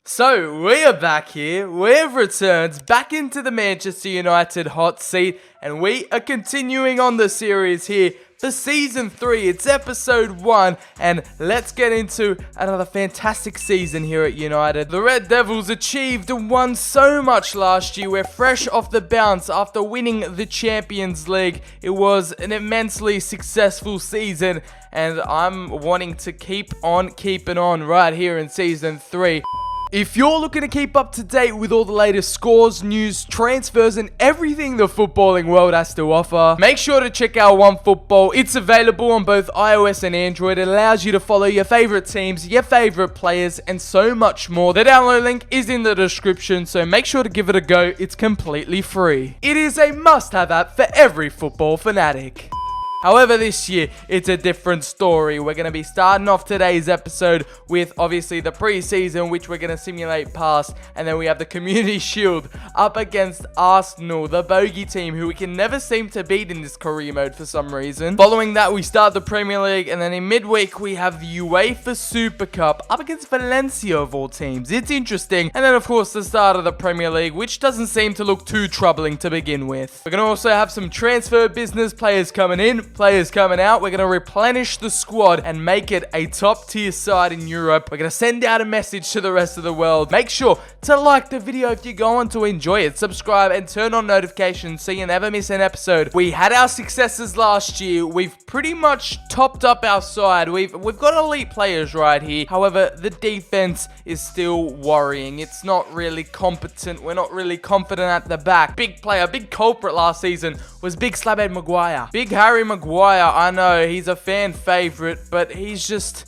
So, we are back here, we've returned back into the Manchester United hot seat, and we are continuing on the series here for Season 3, it's Episode 1, and let's get into another fantastic season here at United. The Red Devils achieved and won so much last year, we're fresh off the bounce after winning the Champions League. It was an immensely successful season, and I'm wanting to keep on keeping on right here in Season 3. If you're looking to keep up to date with all the latest scores, news, transfers, and everything the footballing world has to offer, make sure to check out OneFootball. It's available on both iOS and Android. It allows you to follow your favorite teams, your favorite players, and so much more. The download link is in the description, so make sure to give it a go. It's completely free. It is a must-have app for every football fanatic. However, this year, it's a different story. We're going to be starting off today's episode with, obviously, the preseason, which we're going to simulate past. And then we have the Community Shield up against Arsenal, the bogey team, who we can never seem to beat in this career mode for some reason. Following that, we start the Premier League. And then in midweek, we have the UEFA Super Cup up against Valencia of all teams. It's interesting. And then, of course, the start of the Premier League, which doesn't seem to look too troubling to begin with. We're going to also have some transfer business, players coming in, players coming out. We're going to replenish the squad and make it a top tier side in Europe. We're going to send out a message to the rest of the world. Make sure to like the video if you're going to enjoy it. Subscribe and turn on notifications so you never miss an episode. We had our successes last year. We've pretty much topped up our side. We've got elite players right here. However, the defense is still worrying. It's not really competent. We're not really confident at the back. Big player, big culprit last season was Big Slabhead Maguire. Big Harry Maguire, I know, he's a fan favorite, but he's just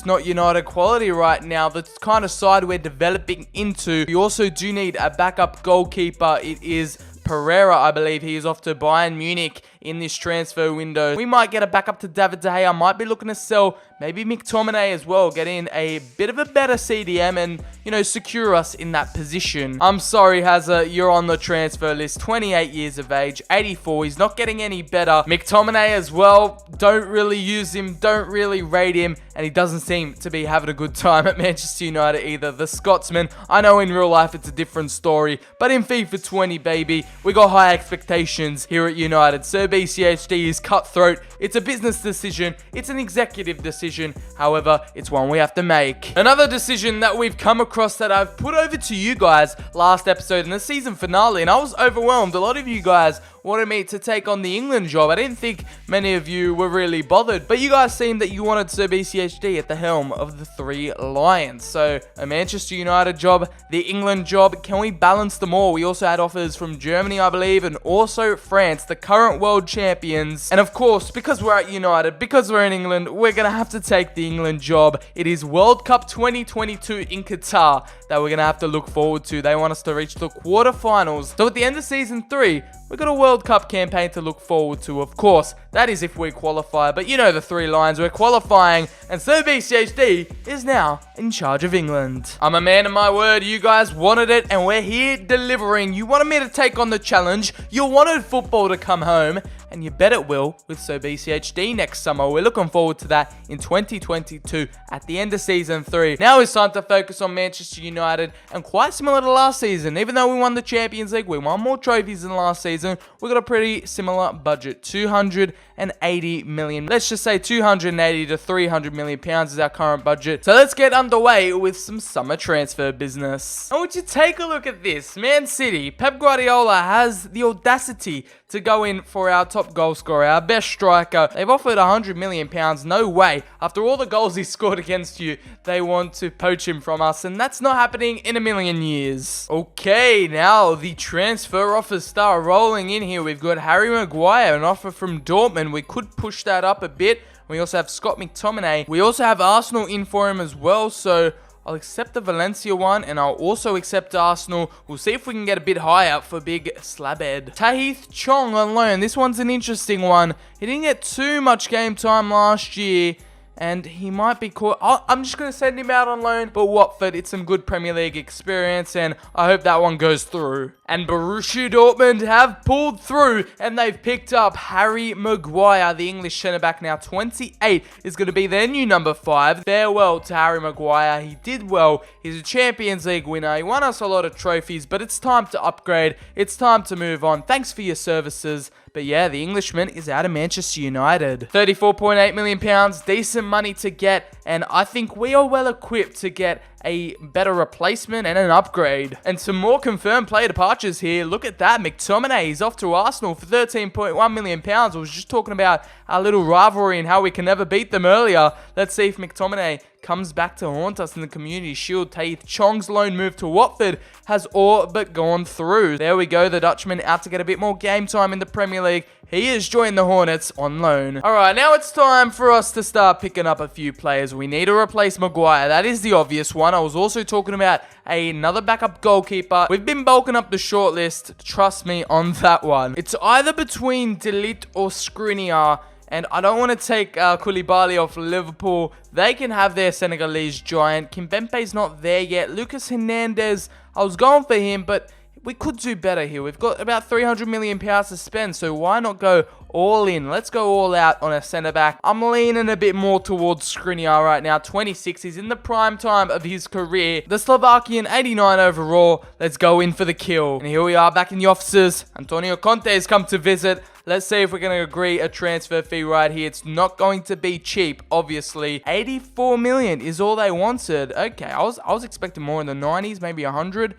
not United quality right now. The kind of side we're developing into. We also do need a backup goalkeeper. It is Pereira, I believe. He is off to Bayern Munich in this transfer window. We might get a backup to David De Gea. I might be looking to sell maybe McTominay as well. Get in a bit of a better CDM and, secure us in that position. I'm sorry, Hazard, you're on the transfer list. 28 years of age, 84. He's not getting any better. McTominay as well. Don't really use him. Don't really rate him. And he doesn't seem to be having a good time at Manchester United either. The Scotsman, I know in real life it's a different story. But in FIFA 20, baby, we got high expectations here at United. So BCHD is cutthroat. It's a business decision. It's an executive decision. However, it's one we have to make. Another decision that we've come across that I've put over to you guys last episode in the season finale, and I was overwhelmed. A lot of you guys wanted me to take on the England job. I didn't think many of you were really bothered, but you guys seemed that you wanted Sir BCHD at the helm of the Three Lions. So a Manchester United job, the England job, can we balance them all? We also had offers from Germany, I believe, and also France, the current world champions. And of course, because we're at United, because we're in England, we're going to have to take the England job. It is World Cup 2022 in Qatar that we're going to have to look forward to. They want us to reach the quarterfinals. So at the end of Season 3, we've got a World Cup campaign to look forward to, of course. That is if we qualify. But you know the Three Lions, we're qualifying. And so BCHD is now in charge of England. I'm a man of my word. You guys wanted it, and we're here delivering. You wanted me to take on the challenge. You wanted football to come home. And you bet it will with So BCHD next summer. We're looking forward to that in 2022 at the end of Season 3. Now it's time to focus on Manchester United, and quite similar to last season. Even though we won the Champions League, we won more trophies than last season, we got a pretty similar budget, 280 million. Let's just say 280 to 300 million pounds is our current budget. So let's get underway with some summer transfer business. And would you take a look at this? Man City, Pep Guardiola has the audacity to go in for our top goal scorer, our best striker. They've offered 100 million pounds. No way. After all the goals he scored against you, they want to poach him from us, and that's not happening in a million years. Okay, now the transfer offers start rolling in here. We've got Harry Maguire, an offer from Dortmund. We could push that up a bit. We also have Scott McTominay. We also have Arsenal in for him as well, so I'll accept the Valencia one, and I'll also accept Arsenal. We'll see if we can get a bit higher for Big Slabhead. Tahith Chong on loan. This one's an interesting one. He didn't get too much game time last year, and he might be caught. I'm just going to send him out on loan, but Watford, it's some good Premier League experience, and I hope that one goes through. And Borussia Dortmund have pulled through, and they've picked up Harry Maguire, the English centre-back, now 28, is going to be their new number 5. Farewell to Harry Maguire. He did well. He's a Champions League winner. He won us a lot of trophies, but it's time to upgrade. It's time to move on. Thanks for your services. But yeah, the Englishman is out of Manchester United. £34.8 million, decent money to get, and I think we are well equipped to get a better replacement and an upgrade. And some more confirmed player departures here. Look at that. McTominay, he's off to Arsenal for £13.1 million. I was just talking about our little rivalry and how we can never beat them earlier. Let's see if McTominay comes back to haunt us in the Community Shield. Tahith Chong's loan move to Watford has all but gone through. There we go. The Dutchman out to get a bit more game time in the Premier League. He has joined the Hornets on loan. Alright, now it's time for us to start picking up a few players. We need to replace Maguire. That is the obvious one. I was also talking about another backup goalkeeper. We've been bulking up the shortlist. Trust me on that one. It's either between De Ligt or Skriniar. And I don't want to take Koulibaly off Liverpool. They can have their Senegalese giant. Kimpembe's not there yet. Lucas Hernandez, I was going for him, but we could do better here. We've got about £300 million to spend, so why not go all in? Let's go all out on a centre-back. I'm leaning a bit more towards Skriniar right now. 26, he's in the prime time of his career. The Slovakian, 89 overall. Let's go in for the kill. And here we are back in the offices. Antonio Conte has come to visit. Let's see if we're going to agree a transfer fee right here. It's not going to be cheap, obviously. 84 million is all they wanted. Okay, I was expecting more in the 90s, maybe 100.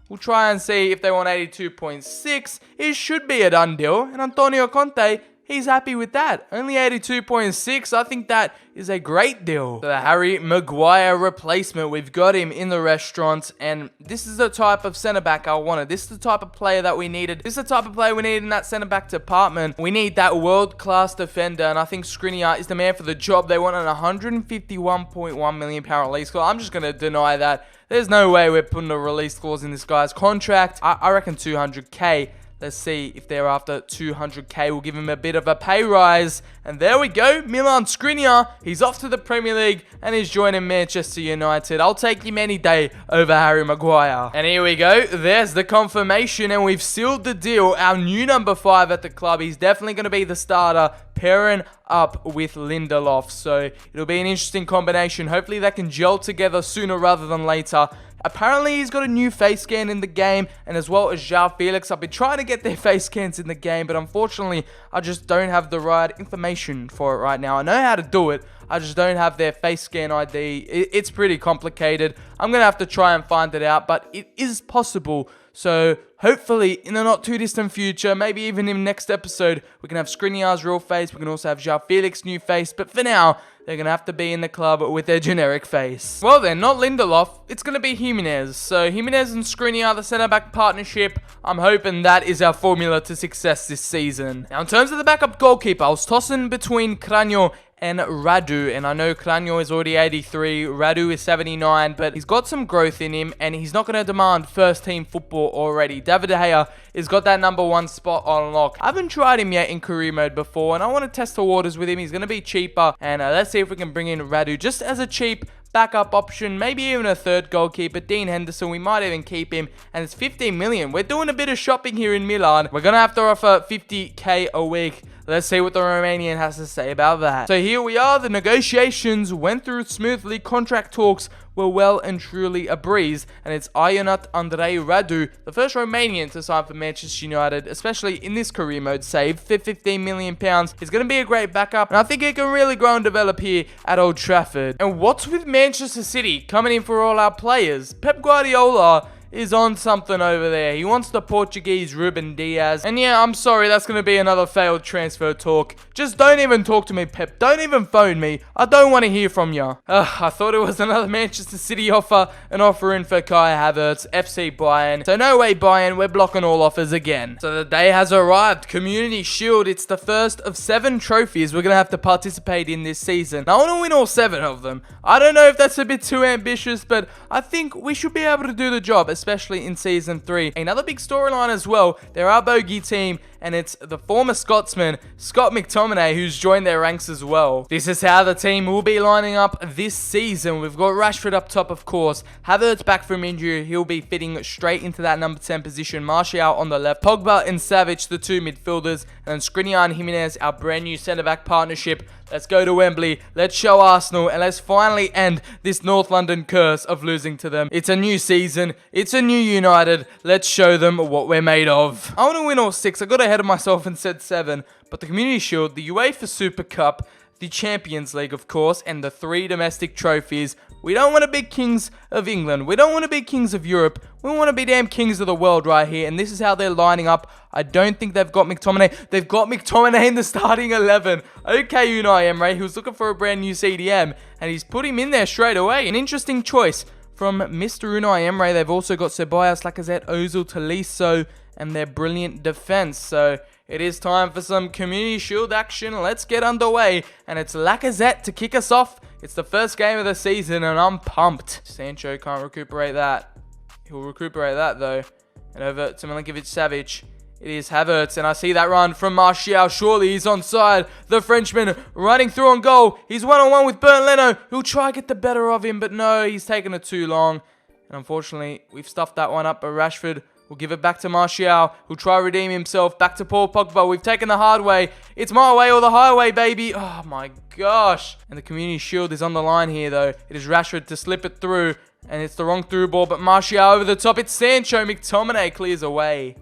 We'll try and see if they want 82.6. It should be a done deal. And Antonio Conte, he's happy with that. Only 82.6. I think that is a great deal. So the Harry Maguire replacement. We've got him in the restaurant. And this is the type of centre-back I wanted. This is the type of player that we needed. This is the type of player we needed in that centre-back department. We need that world-class defender. And I think Skriniar is the man for the job. They want an £151.1 million release clause. I'm just going to deny that. There's no way we're putting a release clause in this guy's contract. I reckon 200k. Let's see if they're after 200k. We'll give him a bit of a pay rise. And there we go. Milan Skriniar. He's off to the Premier League and he's joining Manchester United. I'll take him any day over Harry Maguire. And here we go. There's the confirmation and we've sealed the deal. Our new number 5 at the club. He's definitely going to be the starter, pairing up with Lindelof. So it'll be an interesting combination. Hopefully they can gel together sooner rather than later. Apparently, he's got a new face scan in the game, and as well as João Felix. I've been trying to get their face scans in the game, but unfortunately, I just don't have the right information for it right now. I know how to do it, I just don't have their face scan ID. It's pretty complicated. I'm going to have to try and find it out, but it is possible. So hopefully in the not too distant future, maybe even in the next episode, we can have Skriniar's real face. We can also have João Felix's new face. But for now, they're going to have to be in the club with their generic face. Well then, not Lindelof. It's going to be Jimenez. So Jimenez and Skriniar, the centre-back partnership. I'm hoping that is our formula to success this season. Now in terms of the backup goalkeeper, I was tossing between Cranio and Radu, and I know Cranio is already 83, Radu is 79, but he's got some growth in him, and he's not going to demand first team football already. David De Gea has got that number 1 spot on lock. I haven't tried him yet in career mode before, and I want to test the waters with him. He's going to be cheaper, and let's see if we can bring in Radu just as a cheap backup option, maybe even a third goalkeeper. Dean Henderson, we might even keep him, and it's 15 million. We're doing a bit of shopping here in Milan. We're going to have to offer 50k a week. Let's see what the Romanian has to say about that. So here we are. The negotiations went through smoothly. Contract talks were well and truly a breeze. And it's Ionut Andrei Radu, the first Romanian to sign for Manchester United, especially in this career mode save for £15 million. He's going to be a great backup. And I think he can really grow and develop here at Old Trafford. And what's with Manchester City coming in for all our players? Pep Guardiola is on something over there. He wants the Portuguese Ruben Diaz. And yeah, I'm sorry, that's going to be another failed transfer talk. Just don't even talk to me, Pep. Don't even phone me. I don't want to hear from you. I thought it was another Manchester City offer. An offer in for Kai Havertz, FC Bayern. So no way, Bayern. We're blocking all offers again. So the day has arrived. Community Shield. It's the first of 7 trophies we're going to have to participate in this season. Now, I want to win all 7 of them. I don't know if that's a bit too ambitious, but I think we should be able to do the job, especially in Season 3. Another big storyline as well, they're our bogey team, and it's the former Scotsman, Scott McTominay, who's joined their ranks as well. This is how the team will be lining up this season. We've got Rashford up top, of course. Havertz back from injury. He'll be fitting straight into that number 10 position. Martial on the left. Pogba and Savic, the two midfielders. And then Skriniar and Jimenez, our brand new centre-back partnership. Let's go to Wembley. Let's show Arsenal. And let's finally end this North London curse of losing to them. It's a new season. It's a new United. Let's show them what we're made of. I want to win all 6. I got ahead of myself and said 7. But the Community Shield, the UEFA Super Cup, the Champions League, of course, and the 3 domestic trophies. We don't want to be kings of England. We don't want to be kings of Europe. We want to be damn kings of the world right here. And this is how they're lining up. I don't think they've got McTominay. They've got McTominay in the starting 11. Okay, Unai Emery, who's looking for a brand new CDM. And he's put him in there straight away. An interesting choice from Mr. Unai Emery. They've also got Ceballos, Lacazette, Ozil, Tolisso, and their brilliant defense. So it is time for some Community Shield action. Let's get underway. And it's Lacazette to kick us off. It's the first game of the season, and I'm pumped. Sancho can't recuperate that. He'll recuperate that, though. And over to Milinkovic-Savic. It is Havertz, and I see that run from Martial. Surely he's onside. The Frenchman running through on goal. He's one-on-one with Bernd Leno. He'll try to get the better of him, but no, he's taken it too long. And unfortunately, we've stuffed that one up, but Rashford will give it back to Martial, who'll try to redeem himself. Back to Paul Pogba. We've taken the hard way. It's my way or the highway, baby. Oh, my gosh. And the Community Shield is on the line here, though. It is Rashford to slip it through, and it's the wrong through ball, but Martial over the top. It's Sancho. McTominay clears away.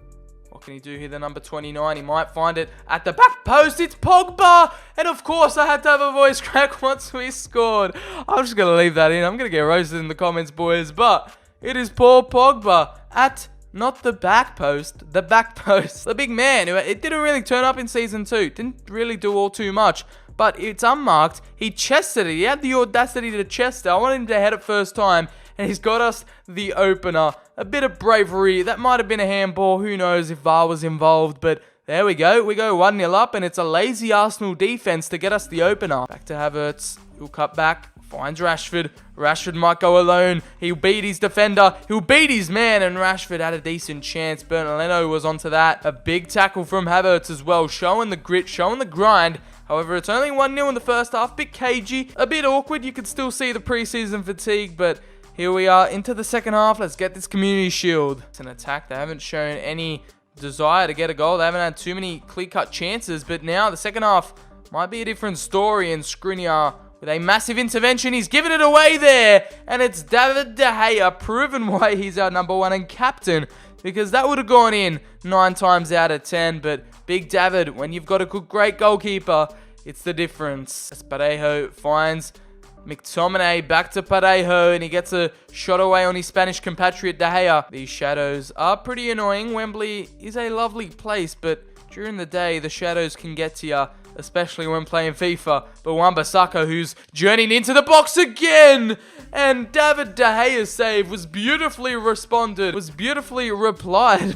What can he do here? The number 29. He might find it at the back post. It's Pogba. And of course, I had to have a voice crack once we scored. I'm just going to leave that in. I'm going to get roasted in the comments, boys. But it is Paul Pogba at not the back post, the back post. The big man, who it didn't really turn up in Season 2. Didn't really do all too much. But it's unmarked. He chested it. He had the audacity to chest it. I wanted him to head it first time. And he's got us the opener. A bit of bravery. That might have been a handball. Who knows if VAR was involved. But there we go. We go 1-0 up. And it's a lazy Arsenal defense to get us the opener. Back to Havertz. He'll cut back. Finds Rashford. Rashford might go alone. He'll beat his defender. He'll beat his man. And Rashford had a decent chance. Bernd Leno was onto that. A big tackle from Havertz as well. Showing the grit. Showing the grind. However, it's only 1-0 in the first half. Bit cagey. A bit awkward. You could still see the preseason fatigue. But here we are into the second half. Let's get this Community Shield. It's an attack. They haven't shown any desire to get a goal. They haven't had too many clear-cut chances. But now the second half might be a different story. And Skriniar with a massive intervention. He's given it away there. And it's David De Gea, proven why he's our number 1 and captain. Because that would have gone in 9 times out of 10. But Big David, when you've got a great goalkeeper, it's the difference. As Parejo finds McTominay, back to Parejo, and he gets a shot away on his Spanish compatriot De Gea. These shadows are pretty annoying. Wembley is a lovely place, but during the day, the shadows can get to you, especially when playing FIFA. But Wan-Bissaka, who's journeying into the box again, and David De Gea's save was beautifully replied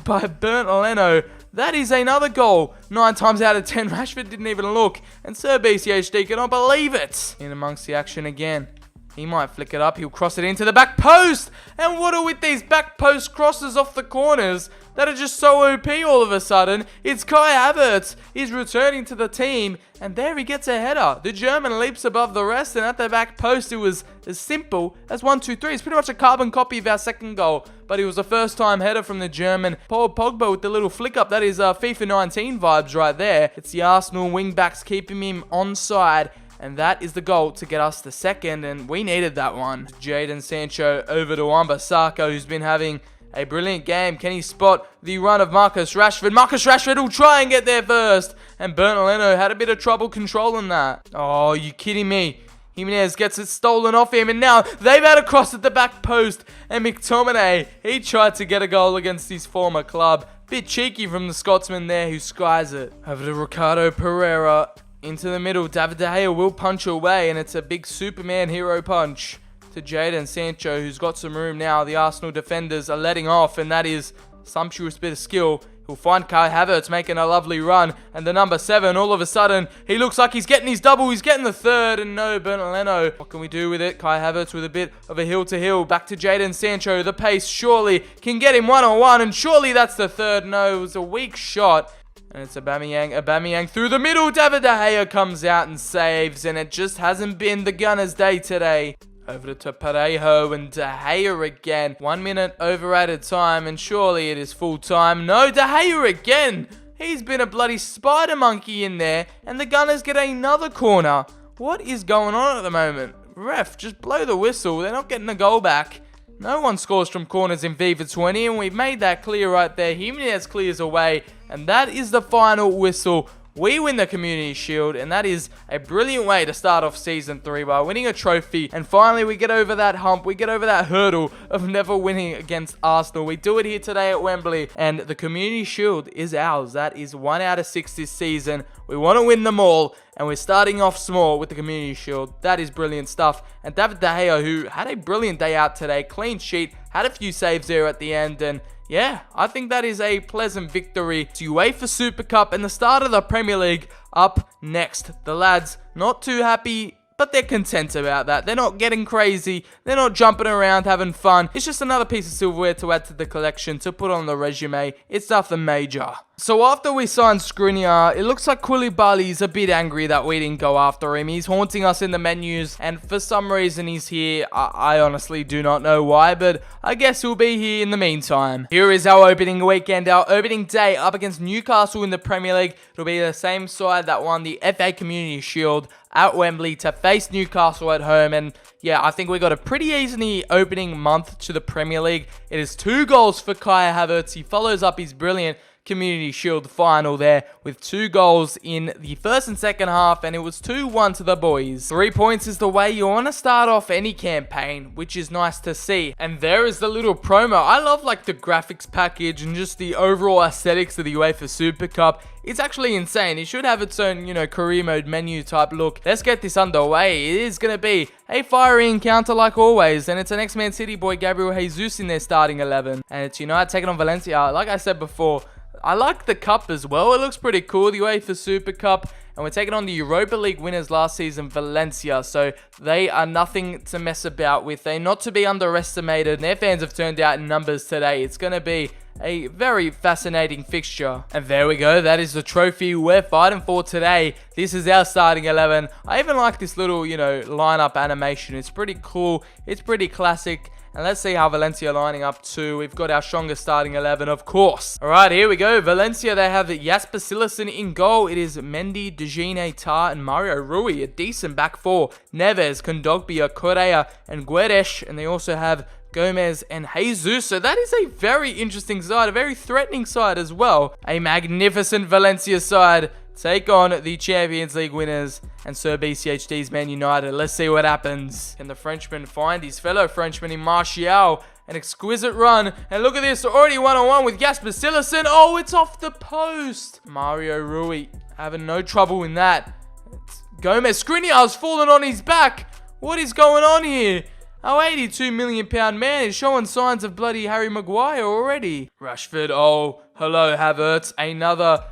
by Bernd Leno. That is another goal. 9 times out of 10, Rashford didn't even look. And Sir BCHD cannot believe it. In amongst the action again. He might flick it up. He'll cross it into the back post. And what are with these back post crosses off the corners that are just so OP all of a sudden? It's Kai Havertz. He's returning to the team. And there he gets a header. The German leaps above the rest. And at the back post, it was as simple as 1, 2, 3. It's pretty much a carbon copy of our second goal. But it was a first-time header from the German. Paul Pogba with the little flick up. That is FIFA 19 vibes right there. It's the Arsenal wing-backs keeping him onside. And that is the goal to get us the second, and we needed that one. Jadon Sancho over to Wan-Bissaka, who's been having a brilliant game. Can he spot the run of Marcus Rashford? Marcus Rashford will try and get there first. And Bernd Leno had a bit of trouble controlling that. Oh, you kidding me? Jimenez gets it stolen off him, and now they've had a cross at the back post. And McTominay, he tried to get a goal against his former club. Bit cheeky from the Scotsman there, who skies it. Over to Ricardo Pereira. Into the middle, David De Gea will punch away, and it's a big Superman hero punch to Jadon Sancho, who's got some room now. The Arsenal defenders are letting off, and that is sumptuous bit of skill. He'll find Kai Havertz making a lovely run, and the number 7, all of a sudden, he looks like he's getting his double. He's getting the third, and no, Bernd Leno. What can we do with it? Kai Havertz with a bit of a hill-to-hill. Back to Jadon Sancho. The pace surely can get him 1-on-1, and surely that's the third. No, it was a weak shot. And it's Aubameyang through the middle. David De Gea comes out and saves, and it just hasn't been the Gunners' day today. Over to Parejo and De Gea again. 1 minute over added time, and surely it is full time. No, De Gea again. He's been a bloody spider monkey in there, and the Gunners get another corner. What is going on at the moment? Ref, just blow the whistle. They're not getting the goal back. No one scores from corners in FIFA 20, and we've made that clear right there. Jimenez clears away, and that is the final whistle. We win the Community Shield, and that is a brilliant way to start off Season 3 by winning a trophy. And finally, we get over that hump. We get over that hurdle of never winning against Arsenal. We do it here today at Wembley, and the Community Shield is ours. That is 1 out of 6 this season. We want to win them all, and we're starting off small with the Community Shield. That is brilliant stuff. And David De Gea, who had a brilliant day out today, clean sheet, had a few saves there at the end, and yeah, I think that is a pleasant victory. To UEFA Super Cup and the start of the Premier League up next. The lads not too happy, but they're content about that. They're not getting crazy. They're not jumping around having fun. It's just another piece of silverware to add to the collection, to put on the resume. It's nothing major. So after we signed Skriniar, it looks like Koulibaly's a bit angry that we didn't go after him. He's haunting us in the menus, and for some reason he's here. I honestly do not know why, but I guess he'll be here in the meantime. Here is our opening weekend, our opening day up against Newcastle in the Premier League. It'll be the same side that won the FA Community Shield at Wembley to face Newcastle at home, and yeah, I think we got a pretty easy opening month to the Premier League. It is 2 goals for Kai Havertz. He follows up his brilliant Community Shield final there with 2 goals in the first and second half, and it was 2-1 to the boys. 3 points is the way you want to start off any campaign, which is nice to see. And there is the little promo. I love like the graphics package and just the overall aesthetics of the UEFA Super Cup. It's actually insane. It should have its own, career mode menu type look. Let's get this underway. It is going to be a fiery encounter like always, and it's an ex-Man City boy, Gabriel Jesus, in their starting 11. And it's United taking on Valencia. Like I said before, I like the cup as well. It looks pretty cool, the UEFA Super Cup. And we're taking on the Europa League winners last season, Valencia. So they are nothing to mess about with. They're not to be underestimated. And their fans have turned out in numbers today. It's going to be a very fascinating fixture. And there we go. That is the trophy we're fighting for today. This is our starting 11. I even like this little, lineup animation. It's pretty cool. It's pretty classic. And let's see how Valencia are lining up too. We've got our strongest starting 11, of course. All right, here we go. Valencia, they have Jasper Cillessen in goal. It is Mendy, De Gea, Tar, and Mario Rui. A decent back four. Neves, Kondogbia, Correa, and Guedes. And they also have Gomez and Jesus. So that is a very interesting side. A very threatening side as well. A magnificent Valencia side take on the Champions League winners and Sir BCHD's Man United. Let's see what happens. Can the Frenchman find his fellow Frenchman in Martial? An exquisite run. And look at this. Already 1-on-1 with Jasper Cillessen. Oh, it's off the post. Mario Rui having no trouble in that. It's Gomez. Skriniar's fallen on his back. What is going on here? Our £82 million man is showing signs of bloody Harry Maguire already. Rashford. Oh, hello Havertz. Another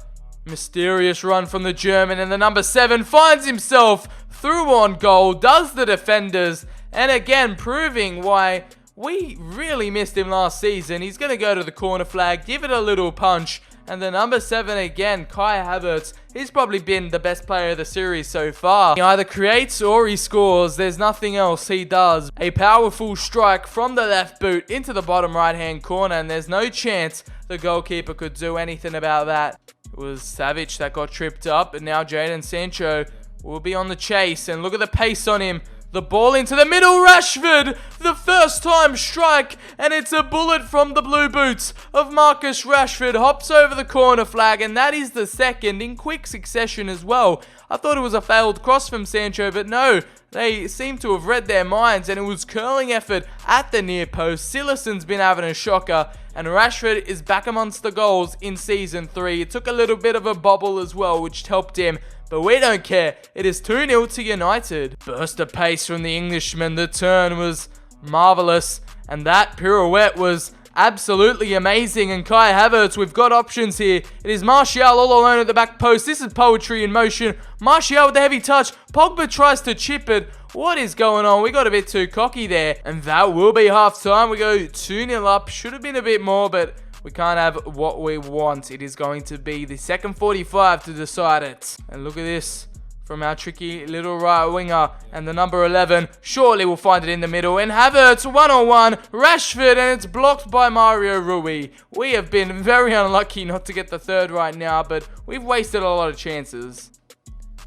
mysterious run from the German, and the number 7 finds himself through on goal, does the defenders, and again proving why we really missed him last season. He's going to go to the corner flag, give it a little punch, and the number 7 again, Kai Havertz, he's probably been the best player of the series so far. He either creates or he scores. There's nothing else he does. A powerful strike from the left boot into the bottom right hand corner, and there's no chance the goalkeeper could do anything about that. It was Savic that got tripped up, and now Jadon Sancho will be on the chase, and look at the pace on him. The ball into the middle, Rashford, the first time strike, and it's a bullet from the blue boots of Marcus Rashford. Hops over the corner flag, and that is the second in quick succession as well. I thought it was a failed cross from Sancho, but no, they seem to have read their minds, and it was curling effort at the near post. Cillessen's been having a shocker, and Rashford is back amongst the goals in Season 3. It took a little bit of a bobble as well, which helped him. But we don't care. It is 2-0 to United. Burst of pace from the Englishman. The turn was marvellous. And that pirouette was absolutely amazing. And Kai Havertz, we've got options here. It is Martial all alone at the back post. This is poetry in motion. Martial with the heavy touch. Pogba tries to chip it. What is going on? We got a bit too cocky there. And that will be half time. We go 2-0 up. Should have been a bit more, but We can't have what we want. It is going to be the second 45 to decide it. And look at this from our tricky little right winger. And the number 11 surely will find it in the middle. And Havertz, one-on-one, Rashford, and it's blocked by Mario Rui. We have been very unlucky not to get the third right now, but we've wasted a lot of chances.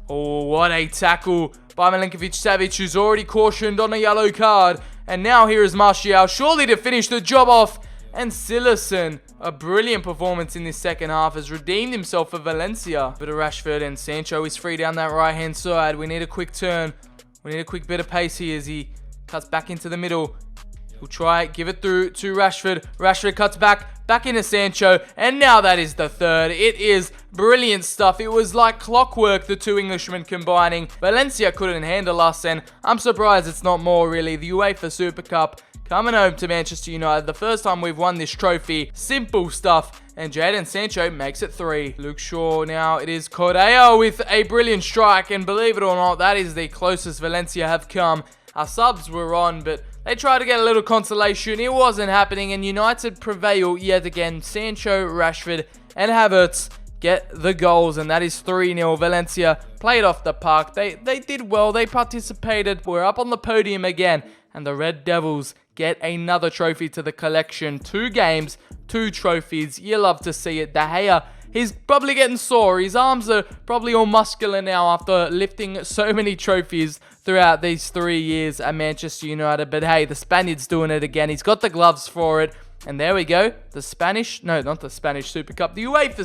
Oh, what a tackle by Milinkovic-Savic, who's already cautioned on a yellow card. And now here is Martial, surely to finish the job off. And Silerson, a brilliant performance in this second half, has redeemed himself for Valencia. Bit of Rashford, and Sancho is free down that right-hand side. We need a quick turn. We need a quick bit of pace here as he cuts back into the middle. He'll try, give it through to Rashford. Rashford cuts back into Sancho, and now that is the third. It is brilliant stuff. It was like clockwork, the two Englishmen combining. Valencia couldn't handle us, and I'm surprised it's not more, really. The UEFA Super Cup coming home to Manchester United. The first time we've won this trophy. Simple stuff. And Jadon Sancho makes it 3. Luke Shaw now. It is Correa with a brilliant strike. And believe it or not, that is the closest Valencia have come. Our subs were on, but they tried to get a little consolation. It wasn't happening. And United prevail yet again. Sancho, Rashford, and Havertz get the goals. And that is 3-0. Valencia played off the park. They did well. They participated. We're up on the podium again. And the Red Devils get another trophy to the collection. 2 games, 2 trophies. You love to see it. De Gea, he's probably getting sore. His arms are probably all muscular now after lifting so many trophies throughout these 3 years at Manchester United. But hey, the Spaniard's doing it again. He's got the gloves for it. And there we go. The UEFA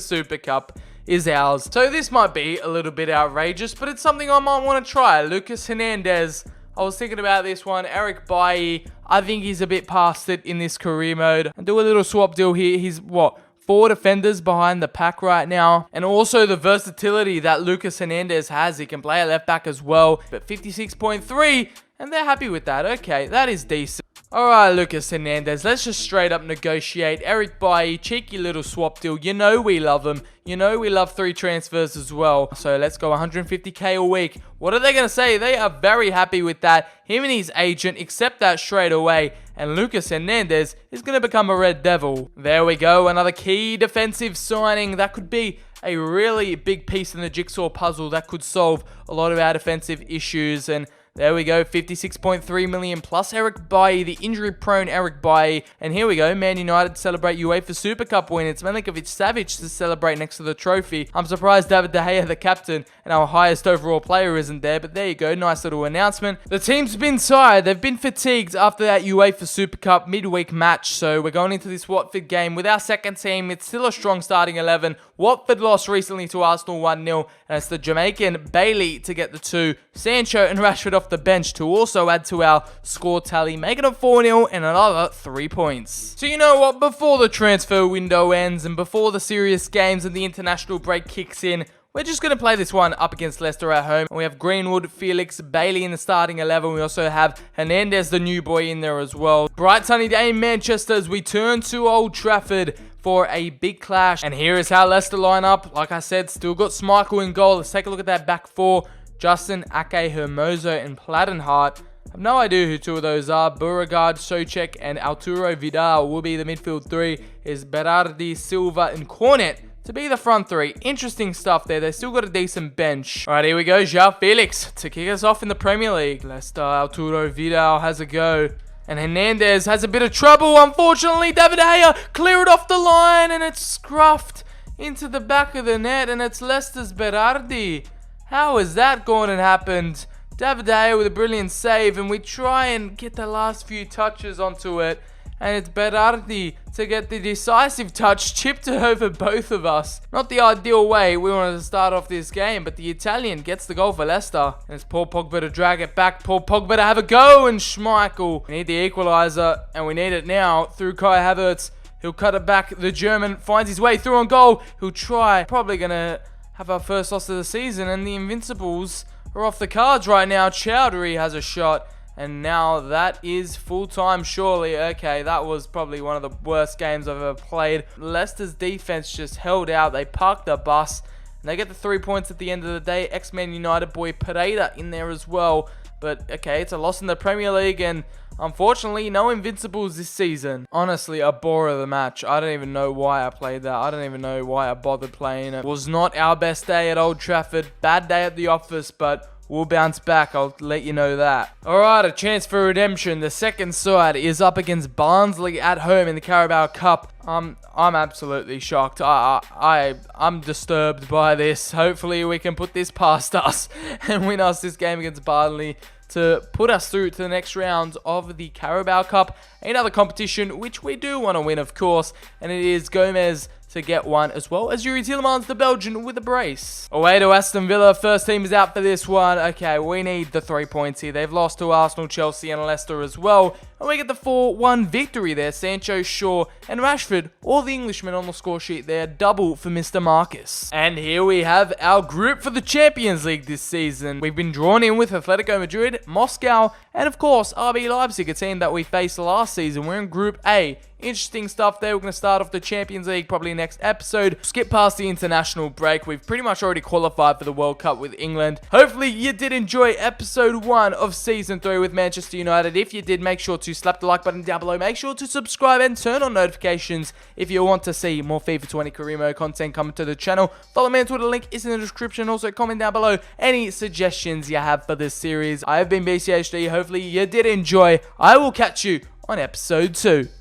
Super Cup is ours. So this might be a little bit outrageous, but it's something I might want to try. Lucas Hernandez. I was thinking about this one. Eric Bailly, I think he's a bit past it in this career mode. And do a little swap deal here. He's, 4 defenders behind the pack right now. And also the versatility that Lucas Hernandez has. He can play at left back as well. But 56.3, and they're happy with that. Okay, that is decent. Alright, Lucas Hernandez, let's just straight up negotiate. Eric Bailly, cheeky little swap deal. You know we love him. You know we love 3 transfers as well. So let's go 150k a week. What are they going to say? They are very happy with that. Him and his agent accept that straight away. And Lucas Hernandez is going to become a Red Devil. There we go, another key defensive signing. That could be a really big piece in the jigsaw puzzle that could solve a lot of our defensive issues. And there we go, 56.3 million plus Eric Bailly, the injury-prone Eric Bailly. And here we go, Man United celebrate UEFA Super Cup win. It's Milinkovic-Savic to celebrate next to the trophy. I'm surprised David De Gea, the captain, and our highest overall player isn't there. But there you go, nice little announcement. The team's been tired. They've been fatigued after that UEFA Super Cup midweek match. So we're going into this Watford game with our second team. It's still a strong starting 11. Watford lost recently to Arsenal 1-0. And it's the Jamaican Bailey to get the 2. Sancho and Rashford off the bench to also add to our score tally, making it 4-0 and another 3 points. So you know what, before the transfer window ends and before the serious games and the international break kicks in, we're just going to play this one up against Leicester at home. And we have Greenwood, Felix, Bailey in the starting 11. We also have Hernandez, the new boy, in there as well. Bright sunny day in Manchester as we turn to Old Trafford for a big clash. And here is how Leicester line up. Like I said, still got Schmeichel in goal. Let's take a look at that back 4. Justin, Ake, Hermoso, and Plattenhardt. I have no idea who 2 of those are. Beauregard, Soucek, and Arturo Vidal will be the midfield 3. Is Berardi, Silva, and Cornet to be the front 3. Interesting stuff there. They still got a decent bench. Alright, here we go. João Felix to kick us off in the Premier League. Leicester, Arturo Vidal has a go. And Hernandez has a bit of trouble. Unfortunately, David De Gea clear it off the line, and it's scruffed into the back of the net, and it's Leicester's Berardi. How has that gone and happened? David De Gea with a brilliant save, and we try and get the last few touches onto it. And it's Berardi to get the decisive touch, chipped it over both of us. Not the ideal way we wanted to start off this game, but the Italian gets the goal for Leicester. And it's Paul Pogba to drag it back. Paul Pogba to have a go, and Schmeichel. We need the equaliser, and we need it now through Kai Havertz. He'll cut it back. The German finds his way through on goal. He'll try. Probably going to have our first loss of the season, and the Invincibles are off the cards right now. Chowdhury has a shot, and now that is full time surely. Okay, that was probably one of the worst games I've ever played. Leicester's defense just held out. They parked the bus, and they get the 3 points at the end of the day. Ex-Man United boy Pereira in there as well. But okay, it's a loss in the Premier League, and unfortunately, no invincibles this season. Honestly, a bore of the match. I don't even know why I played that. I don't even know why I bothered playing it. It was not our best day at Old Trafford. Bad day at the office, but we'll bounce back, I'll let you know that. Alright, a chance for redemption. The second side is up against Barnsley at home in the Carabao Cup. I'm absolutely shocked. I'm disturbed by this. Hopefully we can put this past us and win us this game against Barnsley to put us through to the next round of the Carabao Cup. Another competition which we do want to win, of course, and it is Gomez to get one, as well as Yuri Tielemans, the Belgian, with a brace. Away to Aston Villa. First team is out for this one. Okay, we need the 3 points here. They've lost to Arsenal, Chelsea, and Leicester as well. And we get the 4-1 victory there. Sancho, Shaw, and Rashford, all the Englishmen on the score sheet there. Double for Mr. Marcus. And here we have our group for the Champions League this season. We've been drawn in with Atletico Madrid, Moscow, and of course, RB Leipzig, a team that we faced last season. We're in Group A. Interesting stuff there. We're going to start off the Champions League probably next episode. Skip past the international break. We've pretty much already qualified for the World Cup with England. Hopefully you did enjoy episode 1 of season 3 with Manchester United. If you did, make sure to slap the like button down below. Make sure to subscribe and turn on notifications if you want to see more FIFA 20 career mode content coming to the channel. Follow me on Twitter. Link is in the description. Also comment down below any suggestions you have for this series. I have been BCHD. Hopefully you did enjoy. I will catch you on episode 2.